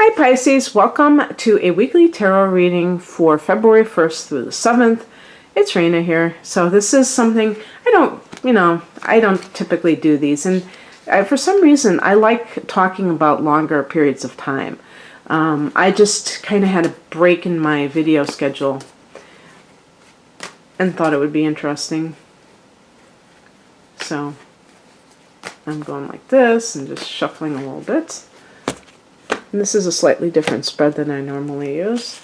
Hi Pisces, welcome to a weekly tarot reading for February 1st through the 7th. It's Raina here. So this is something I don't typically do these, and for some reason I like talking about longer periods of time. I just kind of had a break in my video schedule and thought it would be interesting. So I'm going like this and just shuffling a little bit. And this is a slightly different spread than I normally use.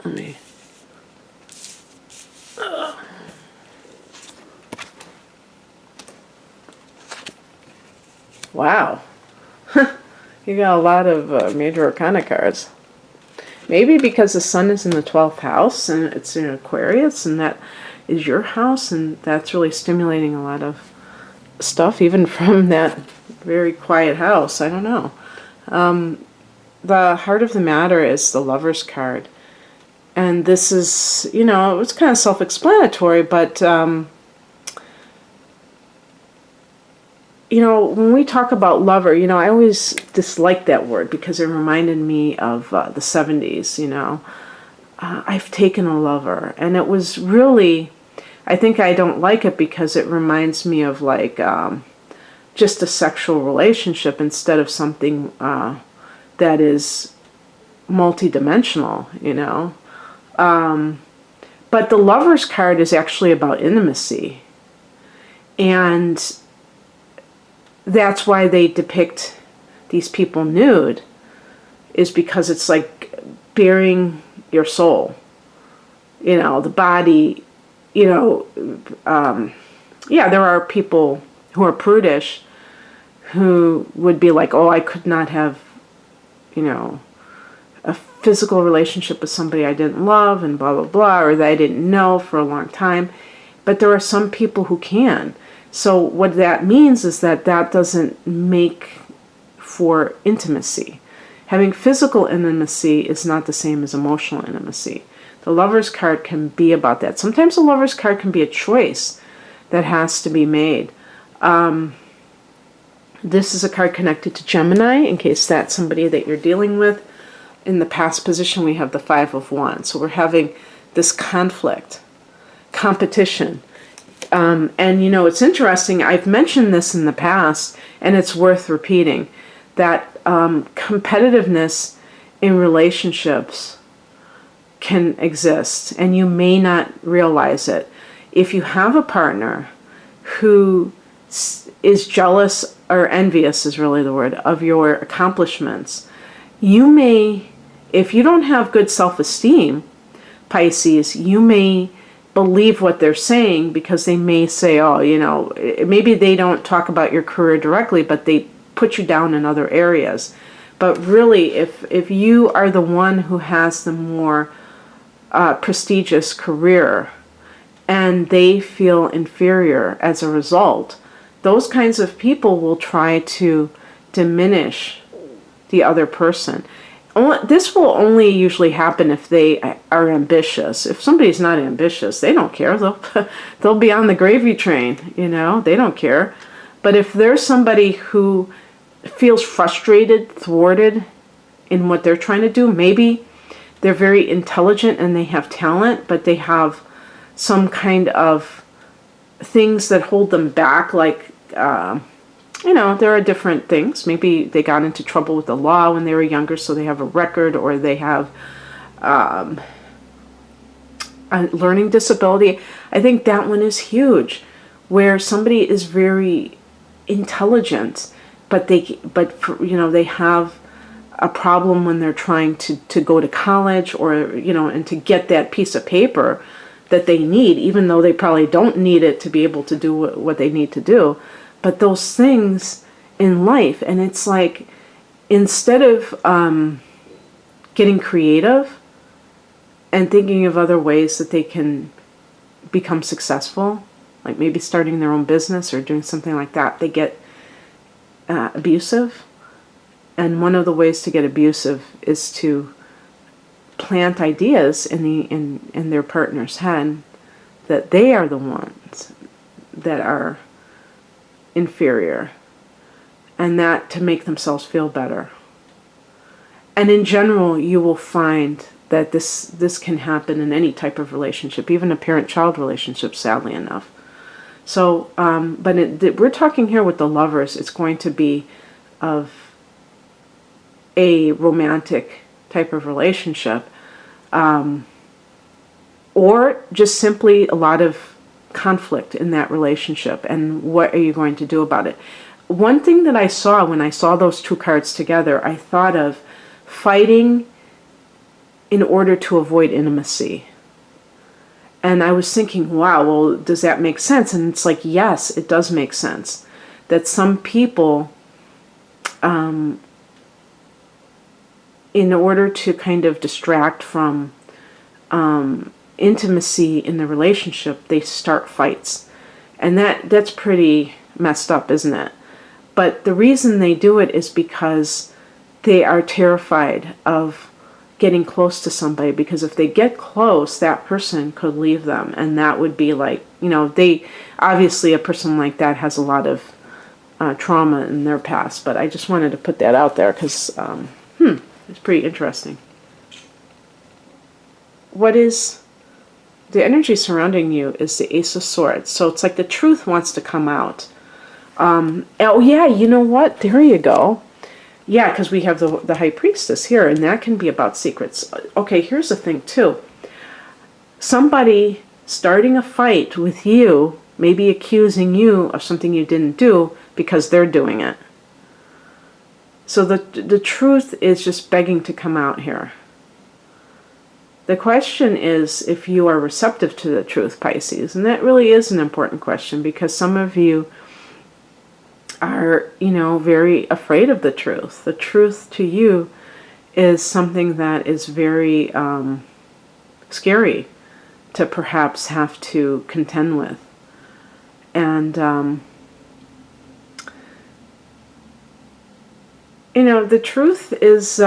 Let me... Wow. You got a lot of major arcana cards. Maybe because the sun is in the 12th house and it's in Aquarius, and that is your house, and that's really stimulating a lot of stuff, even from that very quiet house. I don't know. The heart of the matter is the Lover's card. And this is, it's kind of self-explanatory, but, when we talk about lover, I always dislike that word because it reminded me of the 70s, I've taken a lover, and it was really, I think I don't like it because it reminds me of like just a sexual relationship instead of something that is multidimensional, but the Lover's card is actually about intimacy, and that's why they depict these people nude, is because it's like bearing your soul, the body, yeah, there are people who are prudish who would be like, oh, I could not have, a physical relationship with somebody I didn't love and blah, blah, blah, or that I didn't know for a long time. But there are some people who can. So what that means is that doesn't make for intimacy. Having physical intimacy is not the same as emotional intimacy. The Lover's card can be about that. Sometimes the Lover's card can be a choice that has to be made. This is a card connected to Gemini, in case that's somebody that you're dealing with. In the past position, we have the Five of Wands. So we're having this conflict, competition. And it's interesting, I've mentioned this in the past, and it's worth repeating, that competitiveness in relationships can exist, and you may not realize it. If you have a partner who is jealous, or envious is really the word, of your accomplishments, you may, if you don't have good self-esteem, Pisces, you may believe what they're saying, because they may say, oh, maybe they don't talk about your career directly, but they put you down in other areas. But really, if you are the one who has the more prestigious career and they feel inferior as a result, those kinds of people will try to diminish the other person. This will only usually happen if they are ambitious. If somebody's not ambitious, they don't care. They'll be on the gravy train, they don't care. But if there's somebody who feels frustrated, thwarted in what they're trying to do, maybe they're very intelligent and they have talent, but they have some kind of things that hold them back, like there are different things. Maybe they got into trouble with the law when they were younger, so they have a record, or they have a learning disability. I think that one is huge, where somebody is very intelligent, but they have a problem when they're trying to go to college, or and to get that piece of paper that they need, even though they probably don't need it to be able to do what they need to do. But those things in life, and it's like, instead of getting creative and thinking of other ways that they can become successful, like maybe starting their own business or doing something like that, they get abusive. And one of the ways to get abusive is to plant ideas in their partner's head that they are the ones that are inferior, and that to make themselves feel better. And in general, you will find that this can happen in any type of relationship, even a parent-child relationship, sadly enough. So, but we're talking here with the lovers. It's going to be of a romantic type of relationship, or just simply a lot of conflict in that relationship. And what are you going to do about it? One thing that I saw when I saw those two cards together, I thought of fighting in order to avoid intimacy. And I was thinking, wow, well, does that make sense? And it's like, yes, it does make sense. That some people, in order to kind of distract from intimacy in the relationship, they start fights. And that's pretty messed up, isn't it? But the reason they do it is because they are terrified of getting close to somebody, because if they get close, that person could leave them, and that would be like, they obviously, a person like that has a lot of trauma in their past. But I just wanted to put that out there because it's pretty interesting. What is the energy surrounding you is the Ace of Swords. So it's like the truth wants to come out. Oh yeah, you know what? There you go. Yeah, because we have the High Priestess here, and that can be about secrets. Okay, here's the thing too. Somebody starting a fight with you, maybe accusing you of something you didn't do because they're doing it. So the truth is just begging to come out here. The question is if you are receptive to the truth, Pisces. And that really is an important question, because some of you are, very afraid of the truth. The truth to you is something that is very scary to perhaps have to contend with. And, the truth is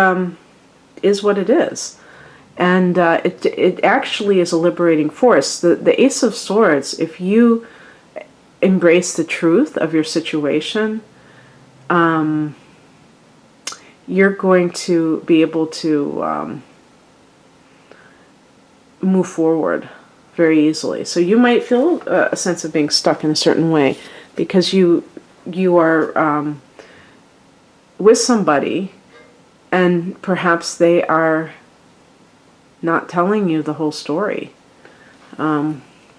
what it is. And it actually is a liberating force. The Ace of Swords, if you embrace the truth of your situation, you're going to be able to move forward very easily. So you might feel a sense of being stuck in a certain way because you are with somebody, and perhaps they are not telling you the whole story.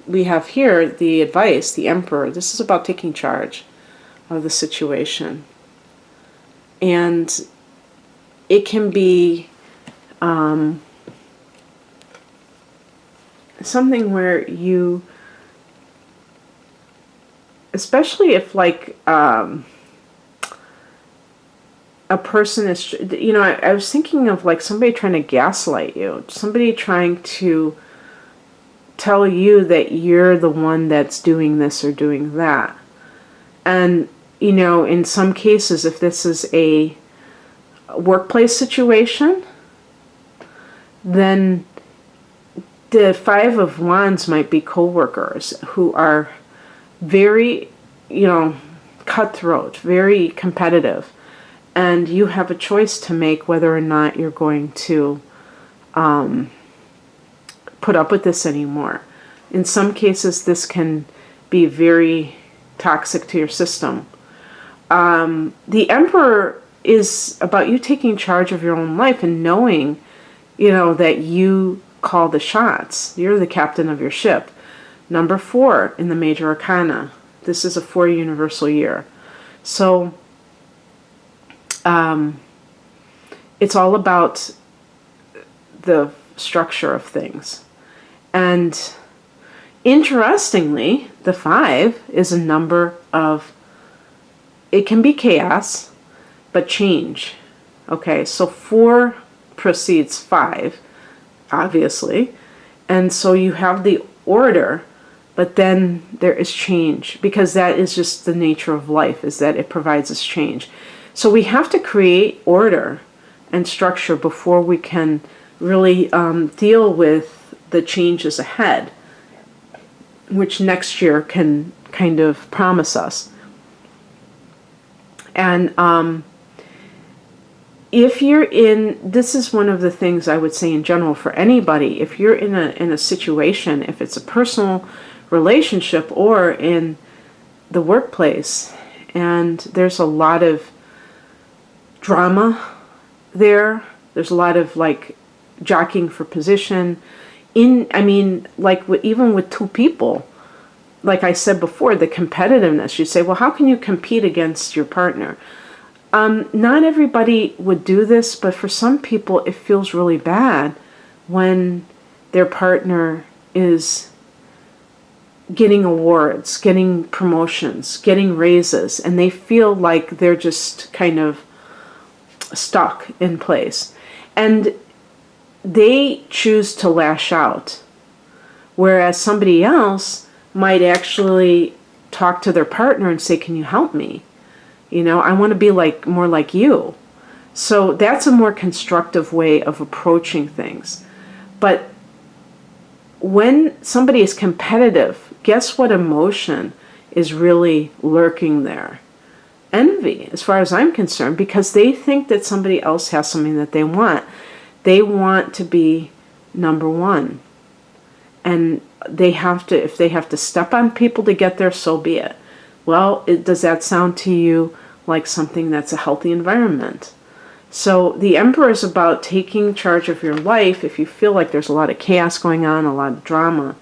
We have here the advice, the Emperor. This is about taking charge of the situation. And it can be something where you, especially if a person is, I was thinking of like somebody trying to gaslight you, somebody trying to tell you that you're the one that's doing this or doing that. And, in some cases, if this is a workplace situation, then the Five of Wands might be co-workers who are very, cutthroat, very competitive. And you have a choice to make whether or not you're going to put up with this anymore. In some cases, this can be very toxic to your system. The Emperor is about you taking charge of your own life and knowing, that you call the shots. You're the captain of your ship. Number 4 in the Major Arcana. This is a 4 universal year. So it's all about the structure of things. And interestingly, the 5 is a number of, it can be chaos, but change. Okay, so 4 precedes 5, obviously. And so you have the order, but then there is change, because that is just the nature of life, is that it provides us change. So we have to create order and structure before we can really deal with the changes ahead. which next year can kind of promise us. And if you're in, this is one of the things I would say in general for anybody, if you're in a situation, if it's a personal relationship or in the workplace, and there's a lot of drama there's a lot of like jockeying for position even with two people, like I said before, the competitiveness. You say, well, how can you compete against your partner? Not everybody would do this, but for some people it feels really bad when their partner is getting awards, getting promotions, getting raises, and they feel like they're just kind of stuck in place. And they choose to lash out, whereas somebody else might actually talk to their partner and say, can you help me? I want to be more like you. So that's a more constructive way of approaching things. But when somebody is competitive, guess what emotion is really lurking there? Envy, as far as I'm concerned, because they think that somebody else has something that they want. They want to be number one. And if they have to step on people to get there, so be it. Well, does that sound to you like something that's a healthy environment? So the Emperor is about taking charge of your life if you feel like there's a lot of chaos going on, a lot of drama.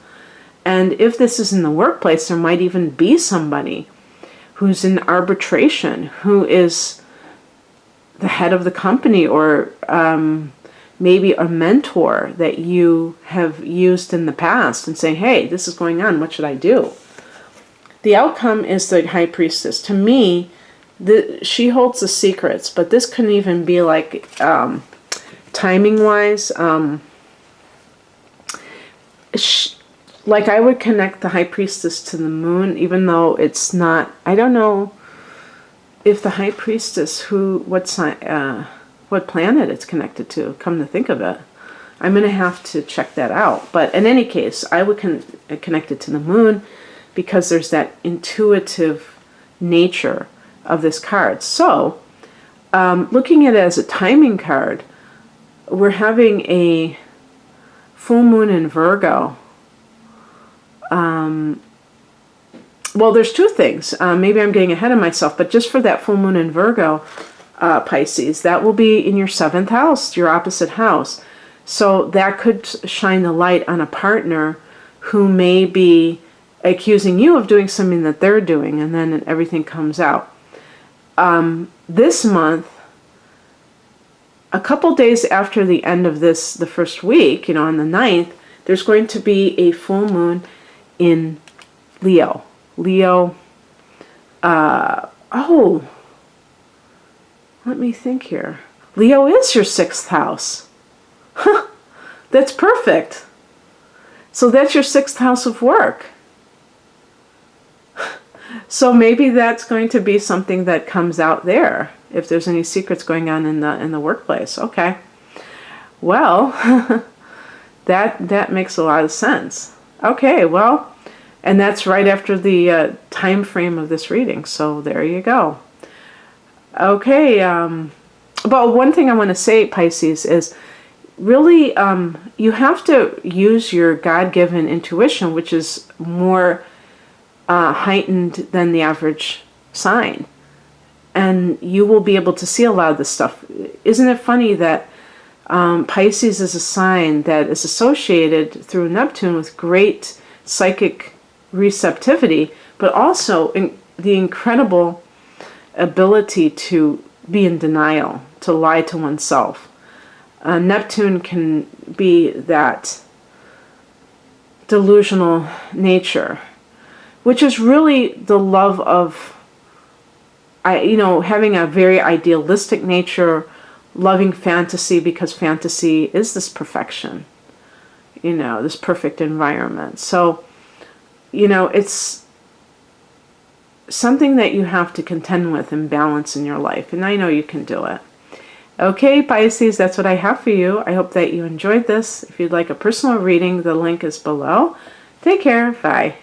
And if this is in the workplace, there might even be somebody who's in arbitration, who is the head of the company, or maybe a mentor that you have used in the past and say, hey, this is going on, what should I do? The outcome is the High Priestess. To me, she holds the secrets, but this couldn't even be like timing-wise. Like I would connect the High Priestess to the moon, even though it's not, I don't know if the High Priestess, what planet it's connected to, come to think of it. I'm going to have to check that out. But in any case, I would connect it to the moon because there's that intuitive nature of this card. So, looking at it as a timing card, we're having a full moon in Virgo. Well, there's two things. Maybe I'm getting ahead of myself, but just for that full moon in Virgo, Pisces, that will be in your 7th house, your opposite house. So that could shine the light on a partner who may be accusing you of doing something that they're doing, and then everything comes out. This month, a couple days after the end of the first week, on the 9th, there's going to be a full moon in Leo. Let me think here. Leo is your 6th house. That's perfect. So that's your 6th house of work. So maybe that's going to be something that comes out there, if there's any secrets going on in the workplace. Okay. Well, that makes a lot of sense. Okay, well, and that's right after the time frame of this reading. So there you go. Okay, but one thing I want to say, Pisces, is really you have to use your God-given intuition, which is more heightened than the average sign. And you will be able to see a lot of this stuff. Isn't it funny that Pisces is a sign that is associated through Neptune with great psychic receptivity, but also the incredible ability to be in denial, to lie to oneself. Neptune can be that delusional nature, which is really the love of, having a very idealistic nature, loving fantasy, because fantasy is this perfection, this perfect environment. So, it's something that you have to contend with and balance in your life, and I know you can do it. Okay, Pisces, that's what I have for you. I hope that you enjoyed this. If you'd like a personal reading, the link is below. Take care. Bye.